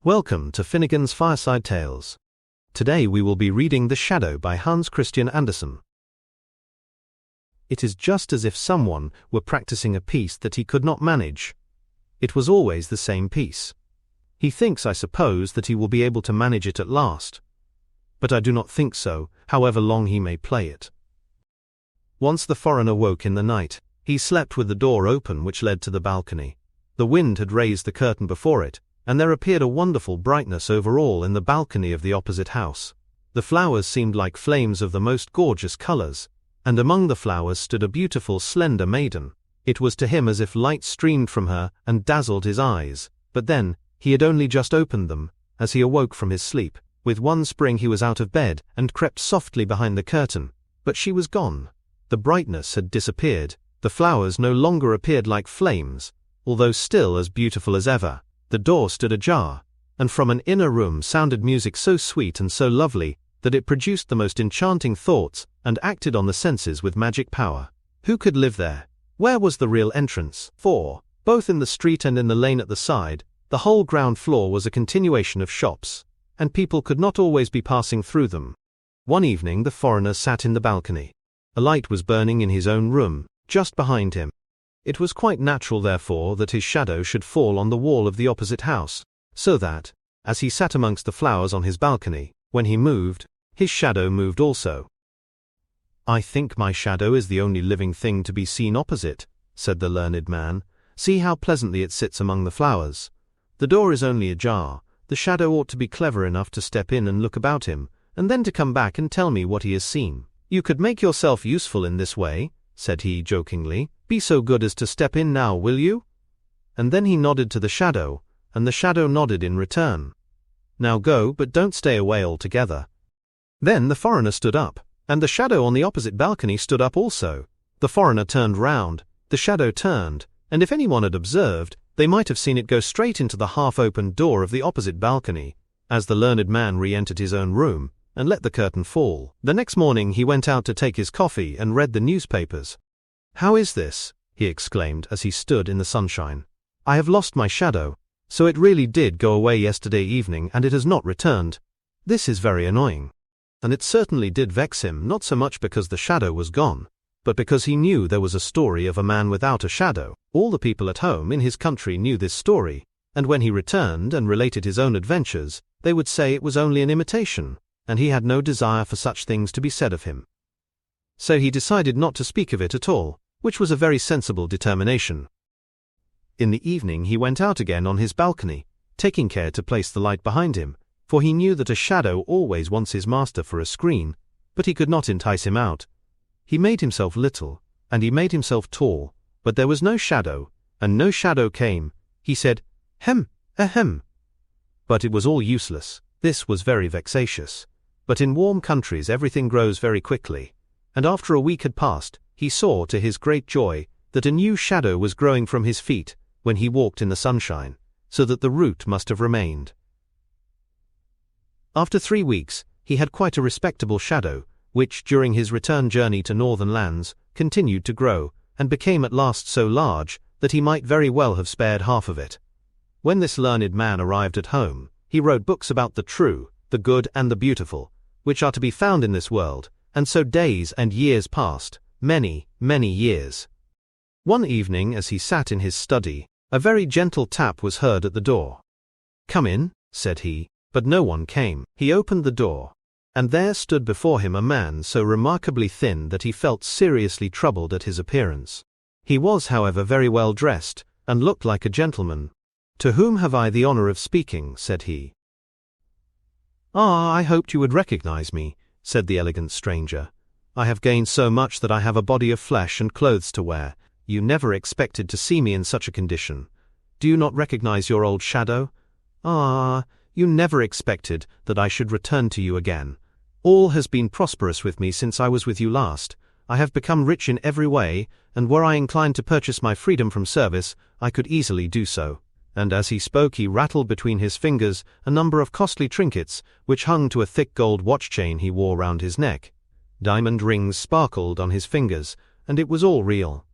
Welcome to Finnegan's Fireside Tales. Today we will be reading The Shadow by Hans Christian Andersen. It is just as if someone were practicing a piece that he could not manage. It was always the same piece. He thinks, I suppose, that he will be able to manage it at last. But I do not think so, however long he may play it. Once the foreigner woke in the night. He slept with the door open which led to the balcony. The wind had raised the curtain before it, and there appeared a wonderful brightness over all in the balcony of the opposite house. The flowers seemed like flames of the most gorgeous colors, and among the flowers stood a beautiful slender maiden. It was to him as if light streamed from her and dazzled his eyes, but then, he had only just opened them, as he awoke from his sleep. With one spring he was out of bed and crept softly behind the curtain, but she was gone. The brightness had disappeared, the flowers no longer appeared like flames, although still as beautiful as ever. The door stood ajar, and from an inner room sounded music so sweet and so lovely that it produced the most enchanting thoughts and acted on the senses with magic power. Who could live there? Where was the real entrance? For, both in the street and in the lane at the side, the whole ground floor was a continuation of shops, and people could not always be passing through them. One evening the foreigner sat in the balcony. A light was burning in his own room, just behind him. It was quite natural, therefore, that his shadow should fall on the wall of the opposite house, so that, as he sat amongst the flowers on his balcony, when he moved, his shadow moved also. "I think my shadow is the only living thing to be seen opposite," said the learned man. "See how pleasantly it sits among the flowers. The door is only ajar. The shadow ought to be clever enough to step in and look about him, and then to come back and tell me what he has seen. You could make yourself useful in this way," said he jokingly. "Be so good as to step in now, will you?" And then he nodded to the shadow, and the shadow nodded in return. "Now go, but don't stay away altogether." Then the foreigner stood up, and the shadow on the opposite balcony stood up also. The foreigner turned round, the shadow turned, and if anyone had observed, they might have seen it go straight into the half-opened door of the opposite balcony, as the learned man re-entered his own room, and let the curtain fall. The next morning he went out to take his coffee and read the newspapers. "How is this?" he exclaimed as he stood in the sunshine. "I have lost my shadow. So it really did go away yesterday evening and it has not returned. This is very annoying." And it certainly did vex him, not so much because the shadow was gone, but because he knew there was a story of a man without a shadow. All the people at home in his country knew this story, and when he returned and related his own adventures, they would say it was only an imitation, and he had no desire for such things to be said of him. So he decided not to speak of it at all, which was a very sensible determination. In the evening he went out again on his balcony, taking care to place the light behind him, for he knew that a shadow always wants his master for a screen, but he could not entice him out. He made himself little, and he made himself tall, but there was no shadow, and no shadow came. He said, "Hem, ahem." But it was all useless. This was very vexatious. But in warm countries everything grows very quickly, and after a week had passed, he saw, to his great joy, that a new shadow was growing from his feet when he walked in the sunshine, so that the root must have remained. After 3 weeks, he had quite a respectable shadow, which, during his return journey to northern lands, continued to grow, and became at last so large that he might very well have spared half of it. When this learned man arrived at home, he wrote books about the true, the good and the beautiful, which are to be found in this world, and so days and years passed, many, many years. One evening as he sat in his study, a very gentle tap was heard at the door. "Come in," said he, but no one came. He opened the door, and there stood before him a man so remarkably thin that he felt seriously troubled at his appearance. He was, however, very well dressed, and looked like a gentleman. "To whom have I the honor of speaking?" said he. "Ah, I hoped you would recognize me," said the elegant stranger. "I have gained so much that I have a body of flesh and clothes to wear. You never expected to see me in such a condition. Do you not recognize your old shadow? Ah, you never expected that I should return to you again. All has been prosperous with me since I was with you last. I have become rich in every way, and were I inclined to purchase my freedom from service, I could easily do so." And as he spoke he rattled between his fingers a number of costly trinkets which hung to a thick gold watch chain he wore round his neck. Diamond rings sparkled on his fingers, and it was all real.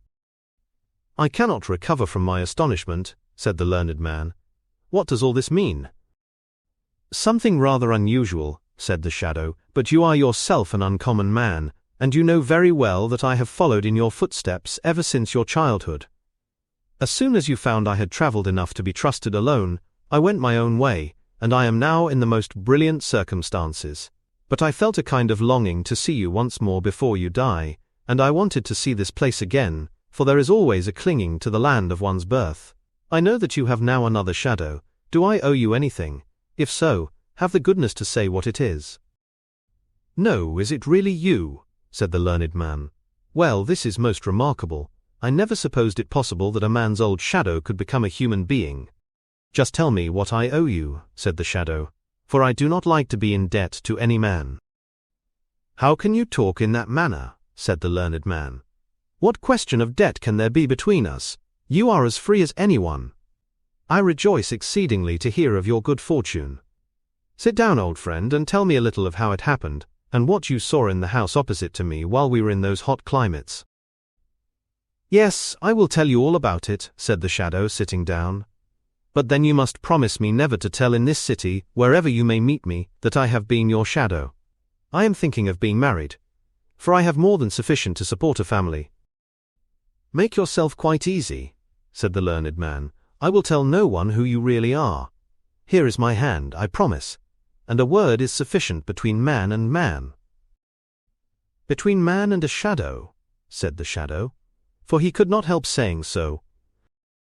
"I cannot recover from my astonishment," said the learned man. "What does all this mean?" Something rather unusual, said the shadow, but you are yourself an uncommon man, and you know very well that I have followed in your footsteps ever since your childhood. As soon as you found I had traveled enough to be trusted alone, I went my own way, and I am now in the most brilliant circumstances. But I felt a kind of longing to see you once more before you die, and I wanted to see this place again, for there is always a clinging to the land of one's birth. I know that you have now another shadow. Do I owe you anything? If so, have the goodness to say what it is. No, is it really you? Said the learned man. Well, this is most remarkable. I never supposed it possible that a man's old shadow could become a human being. Just tell me what I owe you, said the shadow, for I do not like to be in debt to any man. How can you talk in that manner? Said the learned man. What question of debt can there be between us? You are as free as anyone. I rejoice exceedingly to hear of your good fortune. Sit down, old friend, and tell me a little of how it happened, and what you saw in the house opposite to me while we were in those hot climates. Yes, I will tell you all about it, said the shadow, sitting down. But then you must promise me never to tell in this city, wherever you may meet me, that I have been your shadow. I am thinking of being married, for I have more than sufficient to support a family. Make yourself quite easy, said the learned man. I will tell no one who you really are. Here is my hand, I promise, and a word is sufficient between man and man. Between man and a shadow, said the shadow, for he could not help saying so.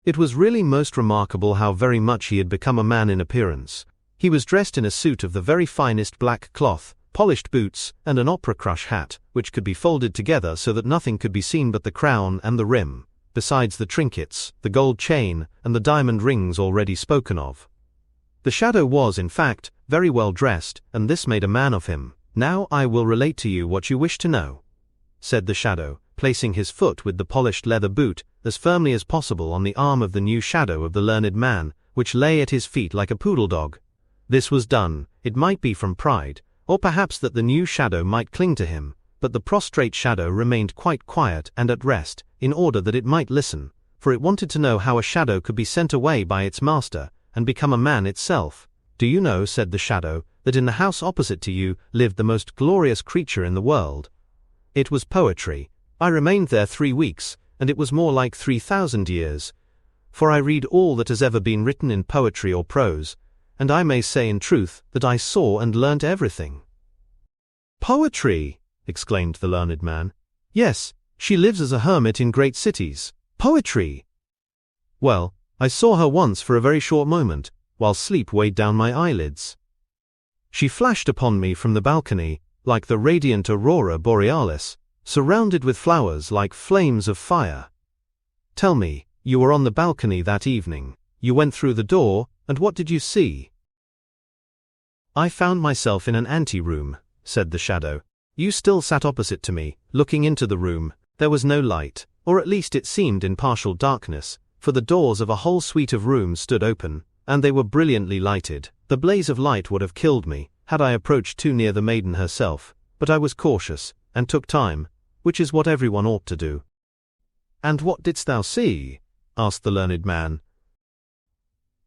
It was really most remarkable how very much he had become a man in appearance. He was dressed in a suit of the very finest black cloth, polished boots, and an opera crush hat, which could be folded together so that nothing could be seen but the crown and the rim, besides the trinkets, the gold chain, and the diamond rings already spoken of. The shadow was, in fact, very well dressed, and this made a man of him. Now I will relate to you what you wish to know, said the shadow, placing his foot with the polished leather boot as firmly as possible on the arm of the new shadow of the learned man, which lay at his feet like a poodle dog. This was done, it might be from pride, or perhaps that the new shadow might cling to him, but the prostrate shadow remained quite quiet and at rest, in order that it might listen, for it wanted to know how a shadow could be sent away by its master, and become a man itself. Do you know, said the shadow, that in the house opposite to you lived the most glorious creature in the world? It was poetry. I remained there 3 weeks, and it was more like 3,000 years, for I read all that has ever been written in poetry or prose, and I may say in truth that I saw and learnt everything. Poetry! Exclaimed the learned man. Yes, she lives as a hermit in great cities. Poetry! Well, I saw her once for a very short moment, while sleep weighed down my eyelids. She flashed upon me from the balcony, like the radiant aurora borealis, surrounded with flowers like flames of fire. Tell me, you were on the balcony that evening. You went through the door, and what did you see? I found myself in an ante-room, said the shadow. You still sat opposite to me, looking into the room. There was no light, or at least it seemed in partial darkness, for the doors of a whole suite of rooms stood open, and they were brilliantly lighted. The blaze of light would have killed me, had I approached too near the maiden herself, but I was cautious, and took time, which is what everyone ought to do. And what didst thou see? Asked the learned man.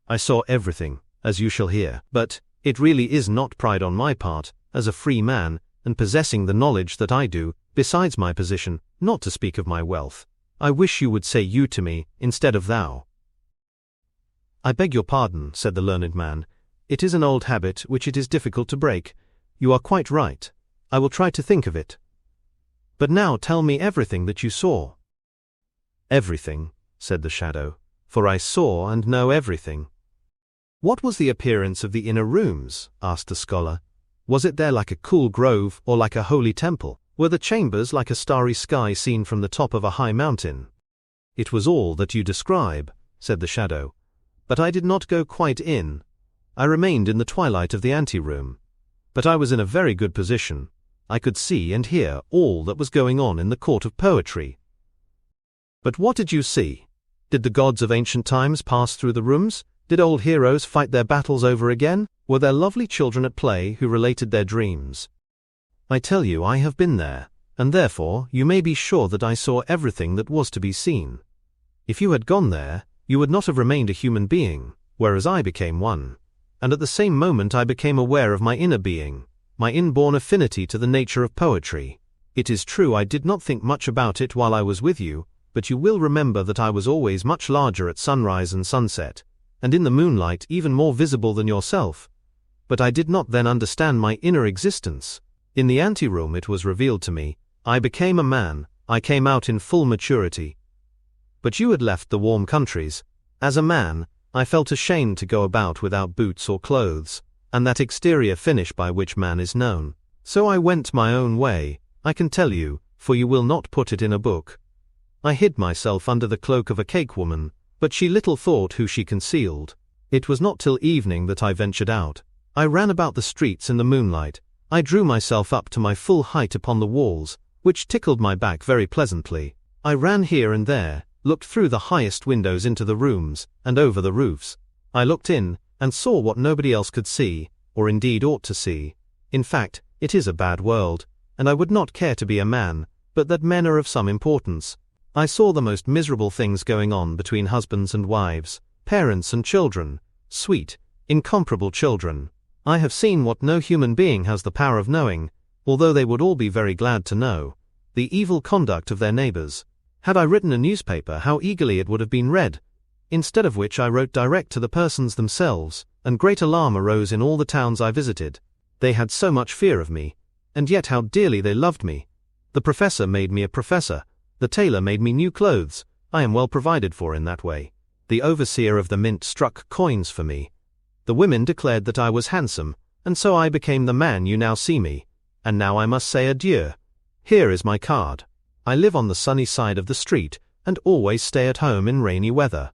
I saw everything, as you shall hear, but it really is not pride on my part, as a free man, and possessing the knowledge that I do, besides my position, not to speak of my wealth. I wish you would say you to me, instead of thou. I beg your pardon, said the learned man. It is an old habit which it is difficult to break. You are quite right. I will try to think of it. But now tell me everything that you saw. Everything, said the shadow, for I saw and know everything. What was the appearance of the inner rooms? Asked the scholar. Was it there like a cool grove or like a holy temple? Were the chambers like a starry sky seen from the top of a high mountain? It was all that you describe, said the shadow. But I did not go quite in. I remained in the twilight of the ante-room. But I was in a very good position. I could see and hear all that was going on in the court of poetry. But what did you see? Did the gods of ancient times pass through the rooms? Did old heroes fight their battles over again? Were there lovely children at play who related their dreams? I tell you I have been there, and therefore you may be sure that I saw everything that was to be seen. If you had gone there, you would not have remained a human being, whereas I became one. and at the same moment I became aware of my inner being, my inborn affinity to the nature of poetry. It is true I did not think much about it while I was with you, but you will remember that I was always much larger at sunrise and sunset, and in the moonlight even more visible than yourself. But I did not then understand my inner existence. In the anteroom it was revealed to me. I became a man, I came out in full maturity. But you had left the warm countries. As a man, I felt ashamed to go about without boots or clothes, and that exterior finish by which man is known. So I went my own way, I can tell you, for you will not put it in a book. I hid myself under the cloak of a cake woman, but she little thought who she concealed. It was not till evening that I ventured out. I ran about the streets in the moonlight. I drew myself up to my full height upon the walls, which tickled my back very pleasantly. I ran here and there, looked through the highest windows into the rooms, and over the roofs. I looked in, and saw what nobody else could see, or indeed ought to see. In fact, it is a bad world, and I would not care to be a man, but that men are of some importance. I saw the most miserable things going on between husbands and wives, parents and children, sweet, incomparable children. I have seen what no human being has the power of knowing, although they would all be very glad to know, the evil conduct of their neighbors. Had I written a newspaper, how eagerly it would have been read. Instead of which I wrote direct to the persons themselves, and great alarm arose in all the towns I visited. They had so much fear of me, and yet how dearly they loved me. The professor made me a professor. The tailor made me new clothes. I am well provided for in that way. The overseer of the mint struck coins for me. The women declared that I was handsome, and so I became the man you now see me. And now I must say adieu. Here is my card. I live on the sunny side of the street, and always stay at home in rainy weather.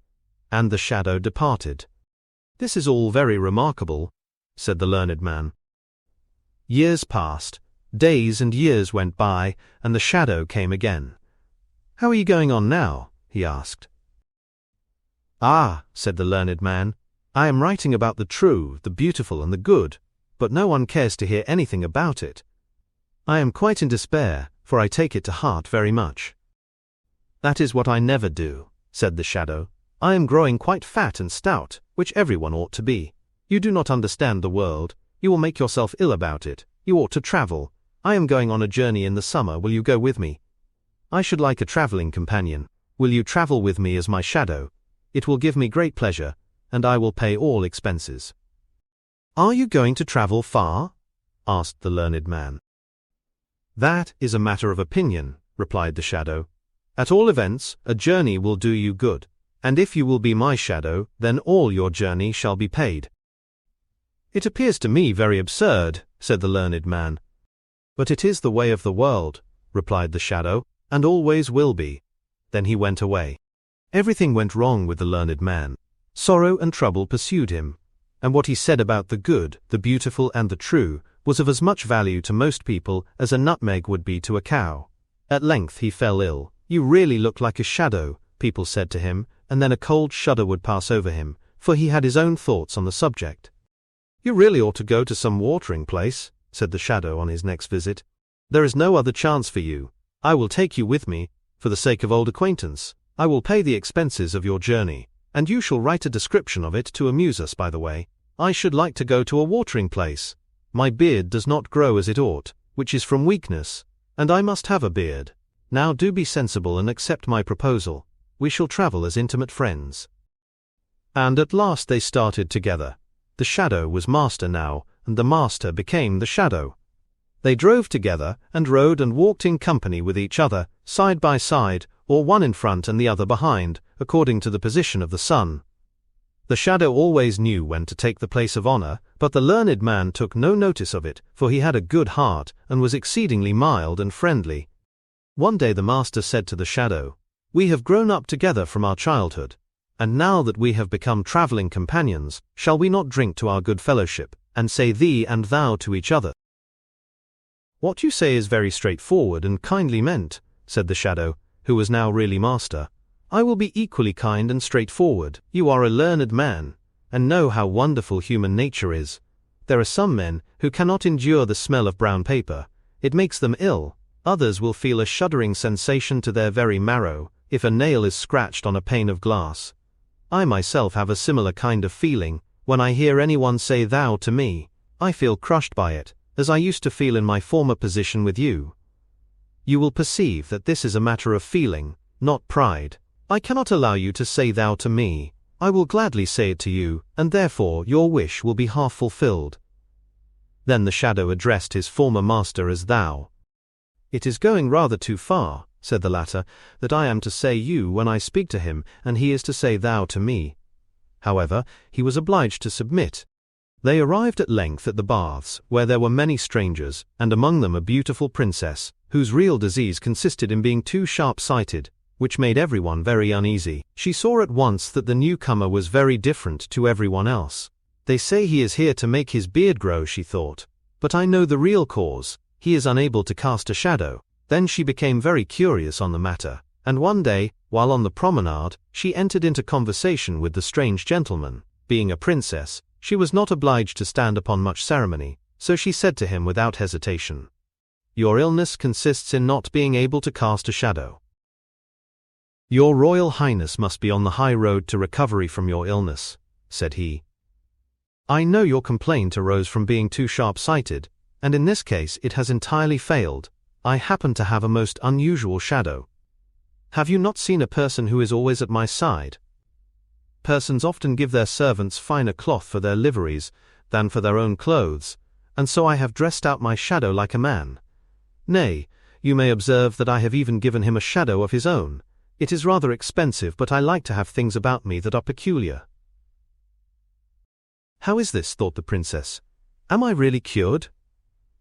And the shadow departed. This is all very remarkable, said the learned man. Years passed, days and years went by, and the shadow came again. How are you going on now? He asked. Ah, said the learned man, I am writing about the true, the beautiful and the good, but no one cares to hear anything about it. I am quite in despair, for I take it to heart very much. That is what I never do, said the shadow. I am growing quite fat and stout, which everyone ought to be. You do not understand the world. You will make yourself ill about it. You ought to travel. I am going on a journey in the summer. Will you go with me? I should like a traveling companion. Will you travel with me as my shadow? It will give me great pleasure, and I will pay all expenses. Are you going to travel far? Asked the learned man. That is a matter of opinion, replied the shadow. At all events, a journey will do you good, and if you will be my shadow, then all your journey shall be paid. It appears to me very absurd, said the learned man. But it is the way of the world, replied the shadow, and always will be. Then he went away. Everything went wrong with the learned man. Sorrow and trouble pursued him, and what he said about the good, the beautiful and the true was of as much value to most people as a nutmeg would be to a cow. At length he fell ill. You really look like a shadow, people said to him, and then a cold shudder would pass over him, for he had his own thoughts on the subject. You really ought to go to some watering place, said the shadow on his next visit. There is no other chance for you. I will take you with me, for the sake of old acquaintance. I will pay the expenses of your journey, and you shall write a description of it to amuse us by the way. I should like to go to a watering place. My beard does not grow as it ought, which is from weakness, and I must have a beard. Now do be sensible and accept my proposal. We shall travel as intimate friends. And at last they started together. The shadow was master now, and the master became the shadow. They drove together, and rode and walked in company with each other, side by side, or one in front and the other behind, according to the position of the sun. The shadow always knew when to take the place of honor, but the learned man took no notice of it, for he had a good heart, and was exceedingly mild and friendly. One day the master said to the shadow, We have grown up together from our childhood, and now that we have become traveling companions, shall we not drink to our good fellowship, and say thee and thou to each other? What you say is very straightforward and kindly meant, said the shadow, who was now really master. I will be equally kind and straightforward. You are a learned man, and know how wonderful human nature is. There are some men who cannot endure the smell of brown paper. It makes them ill. Others will feel a shuddering sensation to their very marrow if a nail is scratched on a pane of glass. I myself have a similar kind of feeling When I hear anyone say thou to me, I feel crushed by it, as I used to feel in my former position with you. You will perceive that this is a matter of feeling, not pride. I cannot allow you to say thou to me. I will gladly say it to you, and therefore your wish will be half fulfilled. Then the shadow addressed his former master as thou. It is going rather too far, said the latter, that I am to say you when I speak to him, and he is to say thou to me. However, he was obliged to submit. They arrived at length at the baths, where there were many strangers, and among them a beautiful princess, whose real disease consisted in being too sharp-sighted, which made everyone very uneasy. She saw at once that the newcomer was very different to everyone else. They say he is here to make his beard grow, she thought. But I know the real cause. He is unable to cast a shadow. Then she became very curious on the matter, and one day, while on the promenade, she entered into conversation with the strange gentleman. Being a princess, she was not obliged to stand upon much ceremony, so she said to him without hesitation, "Your illness consists in not being able to cast a shadow. Your Royal Highness must be on the high road to recovery from your illness," said he. "I know your complaint arose from being too sharp-sighted, and in this case it has entirely failed. I happen to have a most unusual shadow. Have you not seen a person who is always at my side? Persons often give their servants finer cloth for their liveries than for their own clothes, and so I have dressed out my shadow like a man. Nay, you may observe that I have even given him a shadow of his own. It is rather expensive, but I like to have things about me that are peculiar." "How is this?" thought the princess. "Am I really cured?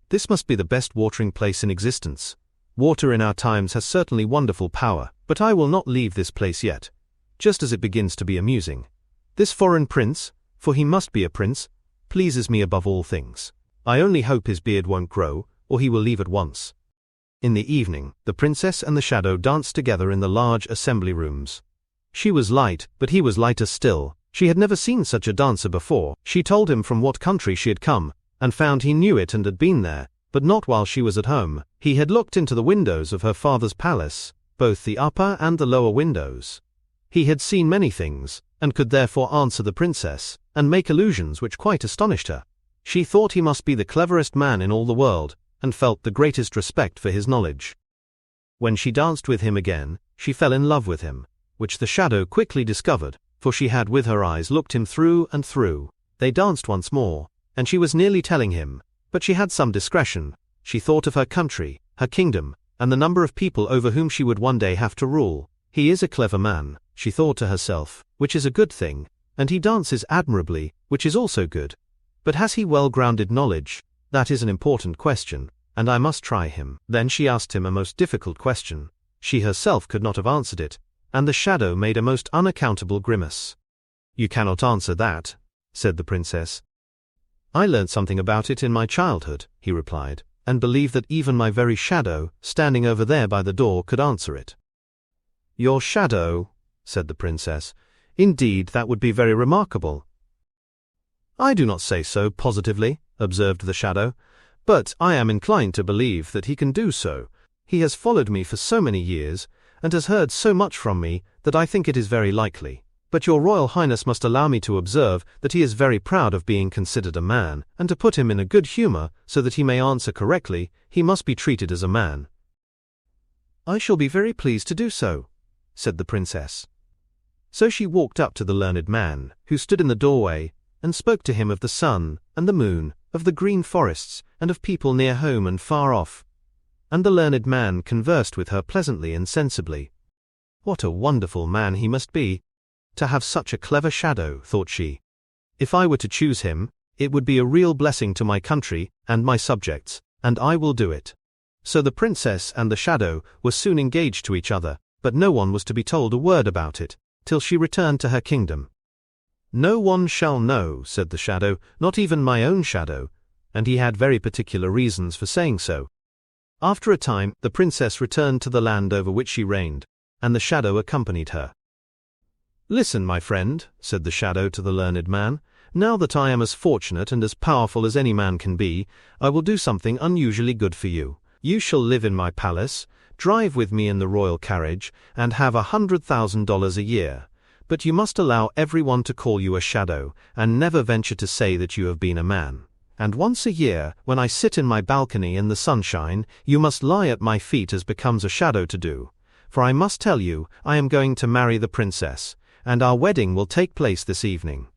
This must be the best watering place in existence. Water in our times has certainly wonderful power, but I will not leave this place yet, just as it begins to be amusing. This foreign prince, for he must be a prince, pleases me above all things. I only hope his beard won't grow, or he will leave at once." In the evening, the princess and the shadow danced together in the large assembly rooms. She was light, but he was lighter still. She had never seen such a dancer before. She told him from what country she had come, and found he knew it and had been there, but not while she was at home. He had looked into the windows of her father's palace, both the upper and the lower windows. He had seen many things, and could therefore answer the princess, and make allusions which quite astonished her. She thought he must be the cleverest man in all the world, and felt the greatest respect for his knowledge. When she danced with him again, she fell in love with him, which the shadow quickly discovered, for she had with her eyes looked him through and through. They danced once more, and she was nearly telling him, but she had some discretion. She thought of her country, her kingdom, and the number of people over whom she would one day have to rule. "He is a clever man," she thought to herself, which is a good thing, and he dances admirably, which is also good. But has he well-grounded knowledge? That is an important question, and I must try him. Then she asked him a most difficult question. She herself could not have answered it, and the shadow made a most unaccountable grimace. "You cannot answer that," said the princess. "I learned something about it in my childhood," he replied, "and believe that even my very shadow, standing over there by the door, could answer it." "Your shadow?" said the princess. "Indeed, that would be very remarkable." "I do not say so positively," observed the shadow, "but I am inclined to believe that he can do so. He has followed me for so many years, and has heard so much from me, that I think it is very likely. But your Royal Highness must allow me to observe that he is very proud of being considered a man, and to put him in a good humor, so that he may answer correctly, he must be treated as a man." "I shall be very pleased to do so," said the princess. So she walked up to the learned man, who stood in the doorway, and spoke to him of the sun and the moon, of the green forests, and of people near home and far off. And the learned man conversed with her pleasantly and sensibly. "What a wonderful man he must be, to have such a clever shadow," thought she. "If I were to choose him, it would be a real blessing to my country and my subjects, and I will do it." So the princess and the shadow were soon engaged to each other, but no one was to be told a word about it, till she returned to her kingdom. "No one shall know," said the shadow, "not even my own shadow," and he had very particular reasons for saying so. After a time, the princess returned to the land over which she reigned, and the shadow accompanied her. "Listen, my friend," said the shadow to the learned man, "now that I am as fortunate and as powerful as any man can be, I will do something unusually good for you. You shall live in my palace, drive with me in the royal carriage, and have $100,000 a year. but you must allow everyone to call you a shadow, and never venture to say that you have been a man. And once a year, when I sit in my balcony in the sunshine, you must lie at my feet as becomes a shadow to do. For I must tell you, I am going to marry the princess, and our wedding will take place this evening."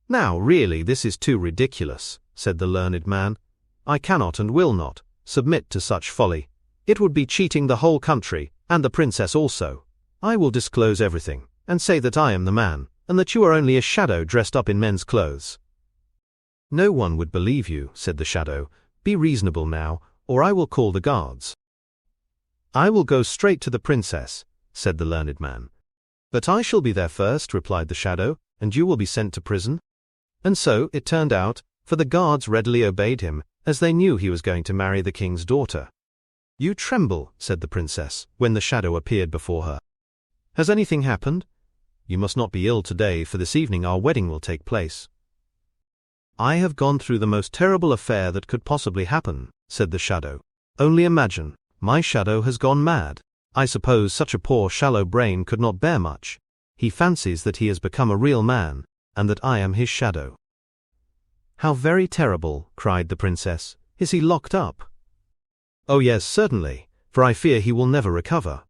"Now, really, this is too ridiculous," said the learned man. "I cannot and will not submit to such folly. It would be cheating the whole country, and the princess also. I will disclose everything, and say that I am the man, and that you are only a shadow dressed up in men's clothes." "No one would believe you," said the shadow. "Be reasonable now, or I will call the guards." "I will go straight to the princess," said the learned man. "But I shall be there first," replied the shadow, "and you will be sent to prison." And so it turned out, for the guards readily obeyed him, as they knew he was going to marry the king's daughter. "You tremble," said the princess, when the shadow appeared before her. "Has anything happened? You must not be ill today, for this evening our wedding will take place." "I have gone through the most terrible affair that could possibly happen," said the shadow. "Only imagine, my shadow has gone mad. I suppose such a poor shallow brain could not bear much. He fancies that he has become a real man, and that I am his shadow." "How very terrible," cried the princess. "Is he locked up?" "Oh yes, certainly, for I fear he will never recover."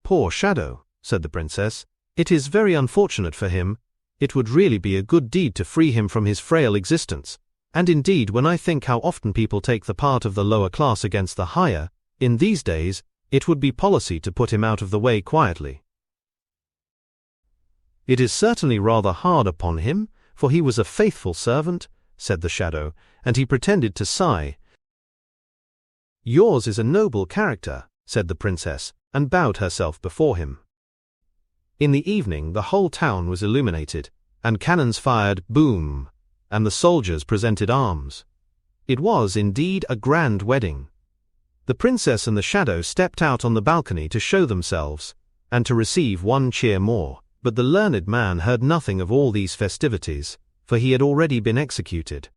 "Poor shadow," said the princess. "It is very unfortunate for him. It would really be a good deed to free him from his frail existence, and indeed when I think how often people take the part of the lower class against the higher, in these days, it would be policy to put him out of the way quietly." "It is certainly rather hard upon him, for he was a faithful servant," said the shadow, and he pretended to sigh. "Yours is a noble character," said the princess, and bowed herself before him. In the evening the whole town was illuminated, and cannons fired, boom, and the soldiers presented arms. It was indeed a grand wedding. The princess and the shadow stepped out on the balcony to show themselves, and to receive one cheer more, but the learned man heard nothing of all these festivities, for he had already been executed.